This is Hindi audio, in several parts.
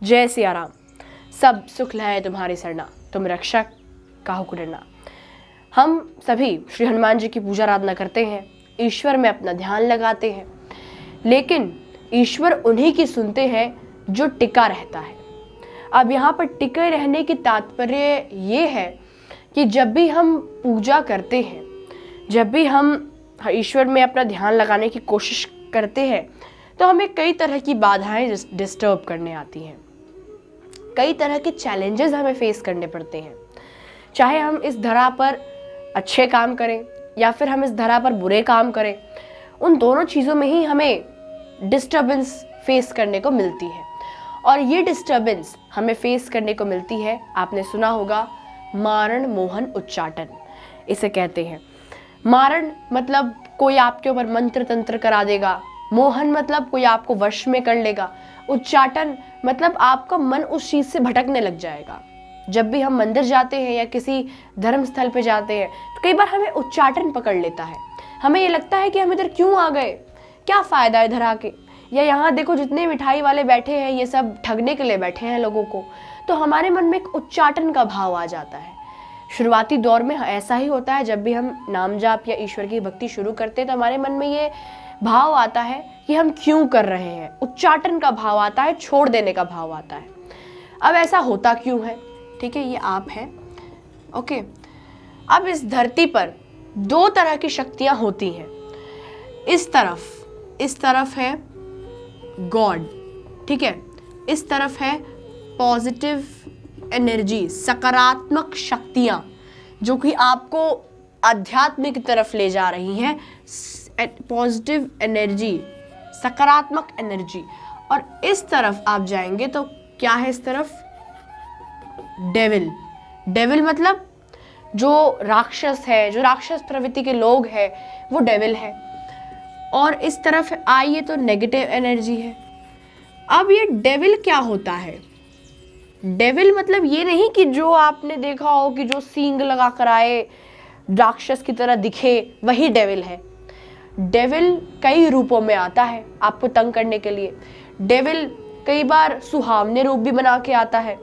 जय सिया राम। सब सुख लहे तुम्हारी सरना, तुम रक्षक काहू को डरना। हम सभी श्री हनुमान जी की पूजा आराधना करते हैं, ईश्वर में अपना ध्यान लगाते हैं, लेकिन ईश्वर उन्हीं की सुनते हैं जो टिका रहता है। अब यहाँ पर टिके रहने की तात्पर्य ये है कि जब भी हम पूजा करते हैं, जब भी हम ईश्वर में अपना ध्यान लगाने की कोशिश करते हैं, तो हमें कई तरह की बाधाएं डिस्टर्ब करने आती हैं, कई तरह के चैलेंजेस हमें फेस करने पड़ते हैं। चाहे हम इस धरा पर अच्छे काम करें या फिर हम इस धरा पर बुरे काम करें, उन दोनों चीज़ों में ही हमें डिस्टर्बेंस फेस करने को मिलती है। और ये डिस्टर्बेंस हमें फेस करने को मिलती है, आपने सुना होगा, मारण मोहन उच्चाटन इसे कहते हैं। मारण मतलब कोई आपके ऊपर मंत्र तंत्र करा देगा, मोहन मतलब कोई आपको वश में कर लेगा, उच्चाटन मतलब आपका मन उस चीज से भटकने लग जाएगा। जब भी हम मंदिर जाते हैं या किसी धर्म स्थल पे जाते हैं तो कई बार हमें उच्चाटन पकड़ लेता है। हमें ये लगता है कि हम इधर क्यों आ गए, क्या फायदा इधर आके, या यहाँ देखो जितने मिठाई वाले बैठे हैं ये सब ठगने के लिए बैठे हैं लोगों को। तो हमारे मन में एक उच्चाटन का भाव आ जाता है। शुरुआती दौर में ऐसा ही होता है, जब भी हम नाम जाप या ईश्वर की भक्ति शुरू करते हैं तो हमारे मन में ये भाव आता है कि हम क्यों कर रहे हैं, उच्चाटन का भाव आता है, छोड़ देने का भाव आता है। अब ऐसा होता क्यों है? ठीक है, ये आप हैं, ओके। अब इस धरती पर दो तरह की शक्तियां होती हैं। इस तरफ है गॉड, ठीक है, इस तरफ है पॉजिटिव एनर्जी, सकारात्मक शक्तियां जो कि आपको आध्यात्म की तरफ ले जा रही हैं, पॉजिटिव एनर्जी, सकारात्मक एनर्जी। और इस तरफ आप जाएंगे तो क्या है इस तरफ? डेविल। डेविल मतलब जो राक्षस है, जो राक्षस प्रवृत्ति के लोग हैं, वो डेविल है। और इस तरफ आइए तो नेगेटिव एनर्जी है। अब ये डेविल क्या होता है? डेविल मतलब ये नहीं कि जो आपने देखा हो कि जो सींग लगा कर आए, राक्षस की तरह दिखे, वही डेविल है। डेविल कई रूपों में आता है आपको तंग करने के लिए। डेविल कई बार सुहावने रूप भी बना के आता है,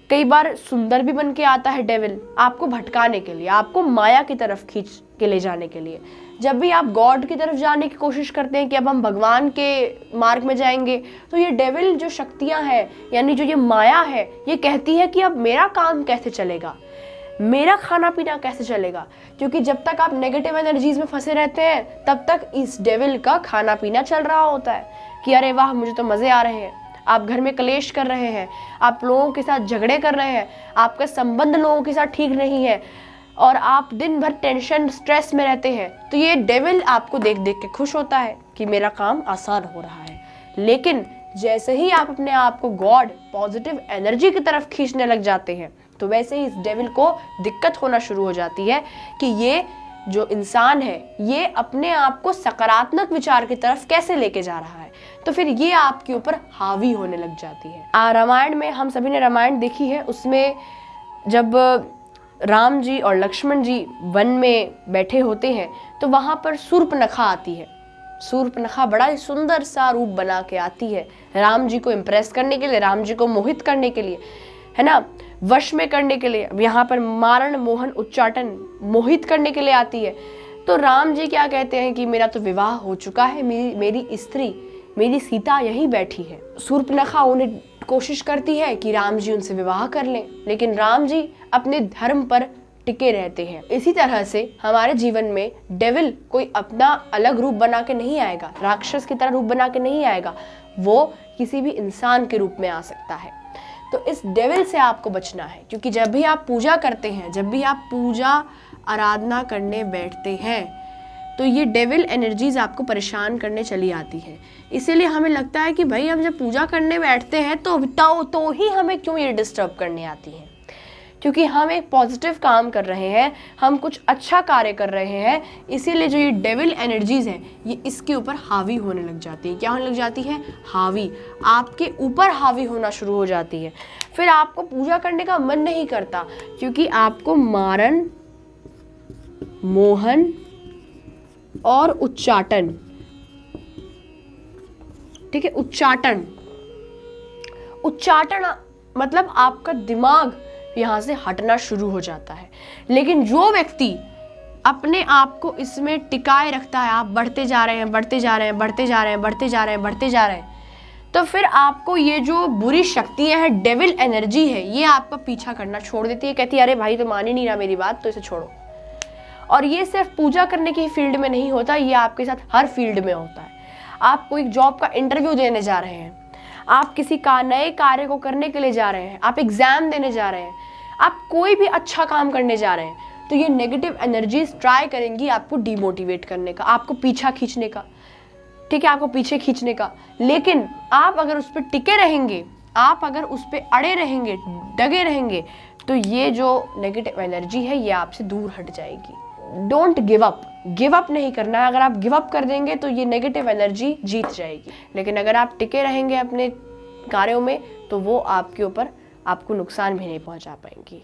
कई बार सुंदर भी बन के आता है। डेविल आपको भटकाने के लिए, आपको माया की तरफ खींच के ले जाने के लिए। जब भी आप गॉड की तरफ जाने की कोशिश करते हैं कि अब हम भगवान के मार्ग में जाएंगे, तो ये डेविल जो शक्तियां हैं, यानी जो ये माया है, ये कहती है कि अब मेरा काम कैसे चलेगा, मेरा खाना पीना कैसे चलेगा। क्योंकि जब तक आप नेगेटिव एनर्जीज में फंसे रहते हैं तब तक इस डेविल का खाना पीना चल रहा होता है कि अरे वाह मुझे तो मजे आ रहे हैं। आप घर में कलेश कर रहे हैं, आप लोगों के साथ झगड़े कर रहे हैं, आपका संबंध लोगों के साथ ठीक नहीं है और आप दिन भर टेंशन स्ट्रेस में रहते हैं, तो ये डेविल आपको देख देख के खुश होता है कि मेरा काम आसान हो रहा है। लेकिन जैसे ही आप अपने आप को गॉड, पॉजिटिव एनर्जी की तरफ खींचने लग जाते हैं, तो वैसे ही इस डेविल को दिक्कत होना शुरू हो जाती है कि ये जो इंसान है ये अपने आप को सकारात्मक विचार की तरफ कैसे लेके जा रहा है। तो फिर ये आपके ऊपर हावी होने लग जाती है। रामायण में, हम सभी ने रामायण देखी है, उसमें जब राम जी और लक्ष्मण जी वन में बैठे होते हैं तो वहां पर शूर्पणखा आती है। शूर्पणखा बड़ा ही सुंदर सा रूप बना के आती है राम जी को इम्प्रेस करने के लिए, राम जी को मोहित करने के लिए, है ना, वश में करने के लिए। अब यहाँ पर मारण मोहन उच्चाटन, मोहित करने के लिए आती है। तो राम जी क्या कहते हैं कि मेरा तो विवाह हो चुका है, मेरी स्त्री, मेरी सीता यहीं बैठी है। शूर्पणखा उन्हें कोशिश करती है कि राम जी उनसे विवाह कर लें, लेकिन राम जी अपने धर्म पर टिके रहते हैं। इसी तरह से हमारे जीवन में डेविल कोई अपना अलग रूप बना के नहीं आएगा, राक्षस की तरह रूप बना के नहीं आएगा, वो किसी भी इंसान के रूप में आ सकता है। तो इस डेविल से आपको बचना है, क्योंकि जब भी आप पूजा करते हैं, जब भी आप पूजा आराधना करने बैठते हैं, तो ये डेविल एनर्जीज आपको परेशान करने चली आती है। इसीलिए हमें लगता है कि भाई हम जब पूजा करने बैठते हैं तो ही हमें क्यों ये डिस्टर्ब करने आती है, क्योंकि हम एक पॉजिटिव काम कर रहे हैं, हम कुछ अच्छा कार्य कर रहे हैं। इसीलिए जो ये डेविल एनर्जीज हैं ये इसके ऊपर हावी होने लग जाती है। क्या होने लग जाती है? हावी, आपके ऊपर हावी होना शुरू हो जाती है। फिर आपको पूजा करने का मन नहीं करता, क्योंकि आपको मारण, मोहन और उच्चाटन, ठीक है, उच्चाटन मतलब आपका दिमाग यहाँ से हटना शुरू हो जाता है। लेकिन जो व्यक्ति अपने आप को इसमें टिकाए रखता है, आप बढ़ते जा रहे हैं, बढ़ते जा रहे हैं, बढ़ते जा रहे हैं, बढ़ते जा रहे हैं, बढ़ते जा रहे हैं, तो फिर आपको ये जो बुरी शक्तियां हैं, डेविल एनर्जी है, ये आपका पीछा करना छोड़ देती है। कहती है अरे भाई तो मान ही नहीं रहा मेरी बात, तो इसे छोड़ो। और ये सिर्फ पूजा करने की फील्ड में नहीं होता, ये आपके साथ हर फील्ड में होता है। आप कोई जॉब का इंटरव्यू देने जा रहे हैं, आप किसी का नए कार्य को करने के लिए जा रहे हैं, आप एग्जाम देने जा रहे हैं, आप कोई भी अच्छा काम करने जा रहे हैं, तो ये नेगेटिव एनर्जीज ट्राई करेंगी आपको डिमोटिवेट करने का, आपको पीछा खींचने का, ठीक है, आपको पीछे खींचने का। लेकिन आप अगर उस पर टिके रहेंगे, आप अगर उस पर अड़े रहेंगे, डगे रहेंगे, तो ये जो नेगेटिव एनर्जी है ये आपसे दूर हट जाएगी। Don't give up, give up नहीं करना है। अगर आप गिव अप कर देंगे तो ये नेगेटिव एनर्जी जीत जाएगी। लेकिन अगर आप टिके रहेंगे अपने कार्यों में, तो वो आपके ऊपर आपको नुकसान भी नहीं पहुंचा पाएंगी।